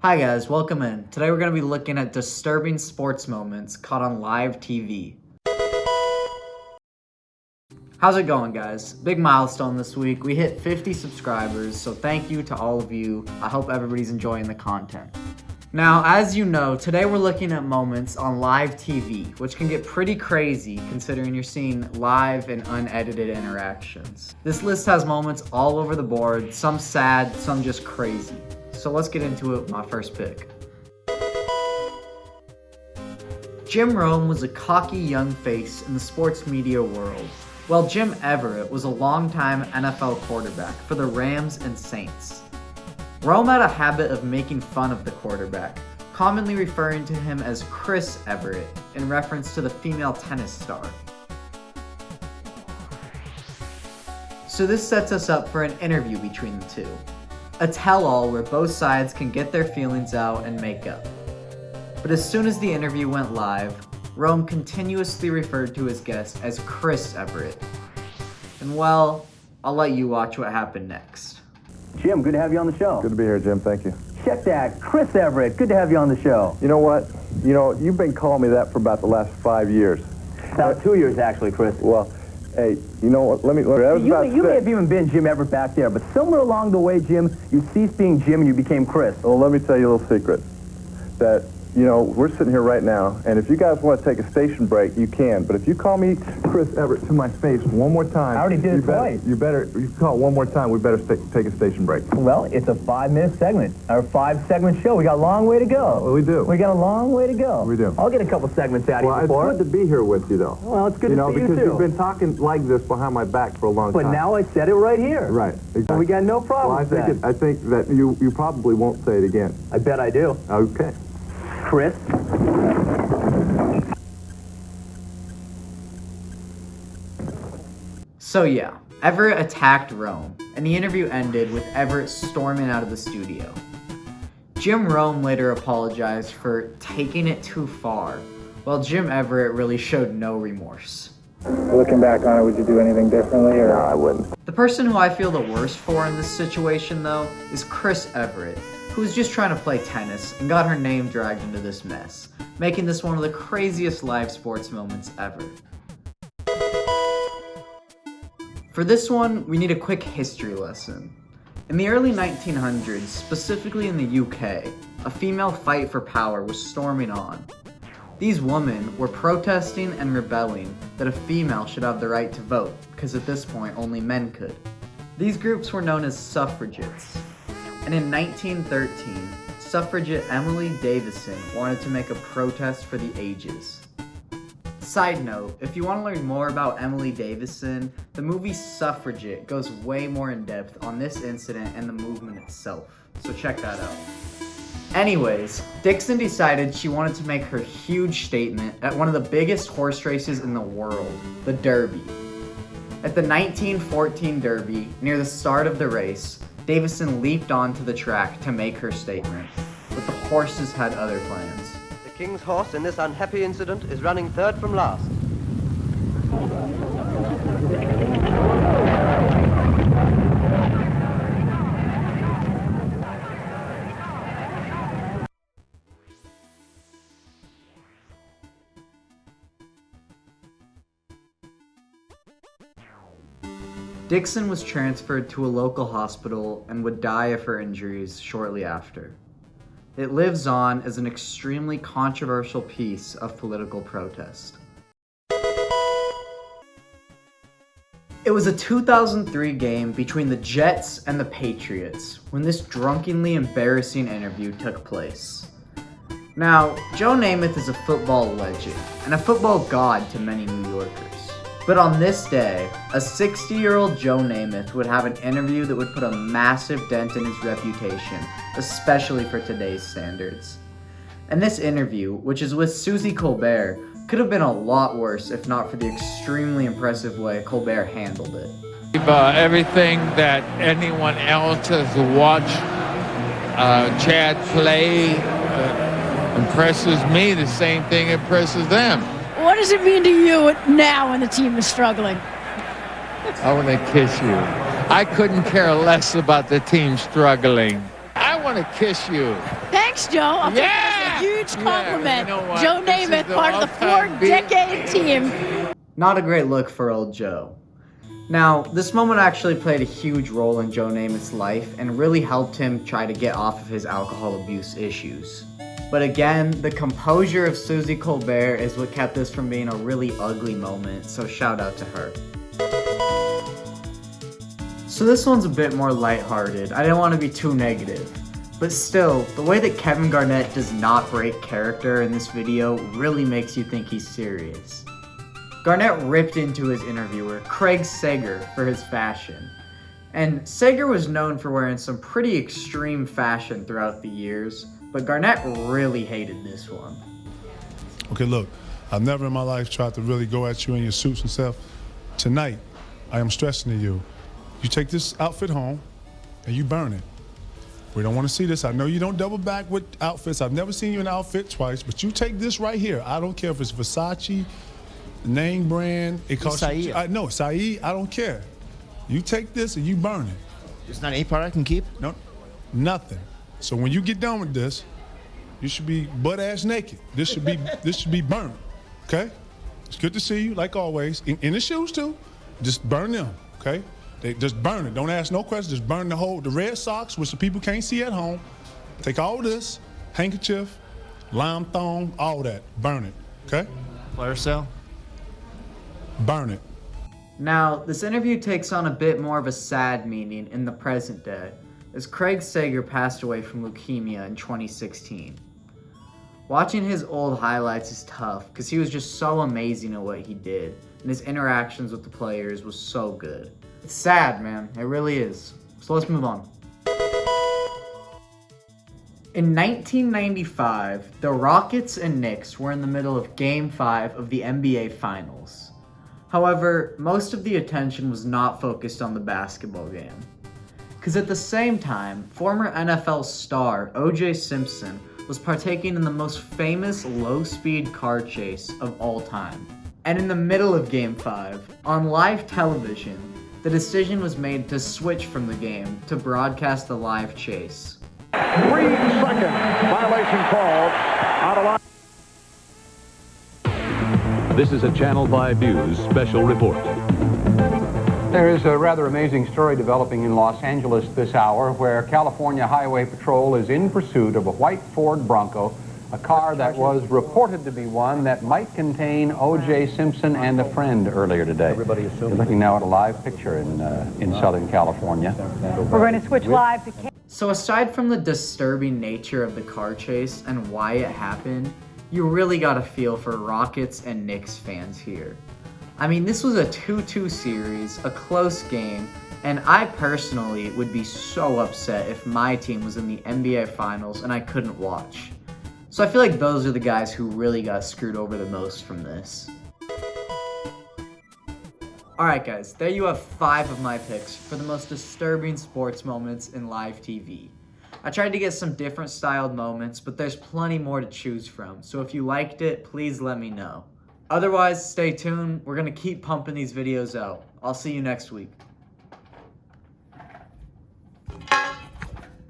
Hi guys, welcome in. Today we're going to be looking at disturbing sports moments caught on live TV. How's it going, guys? Big milestone this week. We hit 50 subscribers, so thank you to all of you. I hope everybody's enjoying the content. Now, as you know, today we're looking at moments on live TV, which can get pretty crazy considering you're seeing live and unedited interactions. This list has moments all over the board, some sad, some just crazy. So let's get into it with my first pick. Jim Rome was a cocky young face in the sports media world, while Jim Everett was a longtime NFL quarterback for the Rams and Saints. Rome had a habit of making fun of the quarterback, commonly referring to him as Chris Everett in reference to the female tennis star. So this sets us up for an interview between the two. A tell-all where both sides can get their feelings out and make up. But as soon as the interview went live, Rome continuously referred to his guest as Chris Everett. And well, I'll let you watch what happened next. Jim, good to have you on the show. Good to be here, Jim. Thank you. Check that. Chris Everett, good to have you on the show. You know what? You've been calling me that for about the last 5 years. About 2 years, actually, Chris. Well, hey, you know what? Let me You may have even been Jim Everett back there, but somewhere along the way, Jim, you ceased being Jim and you became Chris. Well, let me tell you a little secret. That, we're sitting here right now, and if you guys want to take a station break, you can. But if you call me Chris Everett to my face one more time... I already did it twice. You call it one more time, we better take a station break. Well, it's a 5-minute segment, or a 5-segment show. We got a long way to go. Well, we do. We got a long way to go. We do. I'll get a couple segments out of you before. Well, it's good to be here with you, though. Well, it's good to see you, too. Because you've been talking like this behind my back for a long time. But now I said it right here. Right, exactly. We got no problem with that. I think that you probably won't say it again. I bet I do. Okay. Chris? So yeah, Everett attacked Rome, and the interview ended with Everett storming out of the studio. Jim Rome later apologized for taking it too far, while Jim Everett really showed no remorse. Looking back on it, would you do anything differently, or? No, I wouldn't. The person who I feel the worst for in this situation, though, is Chris Everett, who was just trying to play tennis and got her name dragged into this mess, making this one of the craziest live sports moments ever. For this one, we need a quick history lesson. In the early 1900s, specifically in the UK, a female fight for power was storming on. These women were protesting and rebelling that a female should have the right to vote, because at this point only men could. These groups were known as suffragettes. And in 1913, suffragette Emily Davison wanted to make a protest for the ages. Side note, if you want to learn more about Emily Davison, the movie Suffragette goes way more in depth on this incident and the movement itself, so check that out. Anyways, Dixon decided she wanted to make her huge statement at one of the biggest horse races in the world, the Derby. At the 1914 Derby, near the start of the race, Davison leaped onto the track to make her statement, but the horses had other plans. The King's horse in this unhappy incident is running third from last. Dixon was transferred to a local hospital and would die of her injuries shortly after. It lives on as an extremely controversial piece of political protest. It was a 2003 game between the Jets and the Patriots when this drunkenly embarrassing interview took place. Now, Joe Namath is a football legend and a football god to many New Yorkers. But on this day, a 60-year-old Joe Namath would have an interview that would put a massive dent in his reputation, especially for today's standards. And this interview, which is with Susie Colbert, could have been a lot worse if not for the extremely impressive way Colbert handled it. Everything that anyone else has watched Chad play impresses me. The same thing impresses them. What does it mean to you now when the team is struggling? I want to kiss you. I couldn't care less about the team struggling. I want to kiss you. Thank Thanks, Joe. I'll take that as a huge compliment. You know what? Joe This is Namath, part of the all-time big- four-decade team. Not a great look for old Joe. Now, this moment actually played a huge role in Joe Namath's life and really helped him try to get off of his alcohol abuse issues. But again, the composure of Susie Colbert is what kept this from being a really ugly moment, so shout out to her. So this one's a bit more lighthearted. I didn't want to be too negative. But still, the way that Kevin Garnett does not break character in this video really makes you think he's serious. Garnett ripped into his interviewer, Craig Sager, for his fashion. And Sager was known for wearing some pretty extreme fashion throughout the years, but Garnett really hated this one. Okay, look, I've never in my life tried to really go at you in your suits and stuff. Tonight, I am stressing to you, you take this outfit home and you burn it. We don't want to see this. I know you don't double back with outfits. I've never seen you in an outfit twice, but you take this right here. I don't care if it's Versace, name brand, it costs you. No, Saeed, I don't care. You take this and you burn it. It's not any part I can keep? No, nothing. So when you get done with this, you should be butt-ass naked. This should be burned, okay? It's good to see you, like always. In the shoes, too. Just burn them, okay? They just burn it. Don't ask no questions. Just burn the red socks, which the people can't see at home. Take all this, handkerchief, lime thong, all that. Burn it, okay? Flare cell? Burn it. Now, this interview takes on a bit more of a sad meaning in the present day, as Craig Sager passed away from leukemia in 2016. Watching his old highlights is tough, because he was just so amazing at what he did, and his interactions with the players was so good. It's sad, man. It really is. So let's move on. In 1995, the Rockets and Knicks were in the middle of Game 5 of the NBA Finals. However, most of the attention was not focused on the basketball game. Because at the same time, former NFL star O.J. Simpson was partaking in the most famous low-speed car chase of all time. And in the middle of Game 5, on live television, the decision was made to switch from the game to broadcast the live chase. 3-second violation called out of line. This is a Channel 5 News special report. There is a rather amazing story developing in Los Angeles this hour where California Highway Patrol is in pursuit of a white Ford Bronco, a car that was reported to be one that might contain O.J. Simpson and a friend earlier today. You're looking now at a live picture in Southern California. We're going to switch live to... So aside from the disturbing nature of the car chase and why it happened, you really got a feel for Rockets and Knicks fans here. I mean, this was a 2-2 series, a close game, and I personally would be so upset if my team was in the NBA Finals and I couldn't watch. So I feel like those are the guys who really got screwed over the most from this. Alright guys, there you have 5 of my picks for the most disturbing sports moments in live TV. I tried to get some different styled moments, but there's plenty more to choose from, so if you liked it, please let me know. Otherwise, stay tuned, we're gonna keep pumping these videos out. I'll see you next week.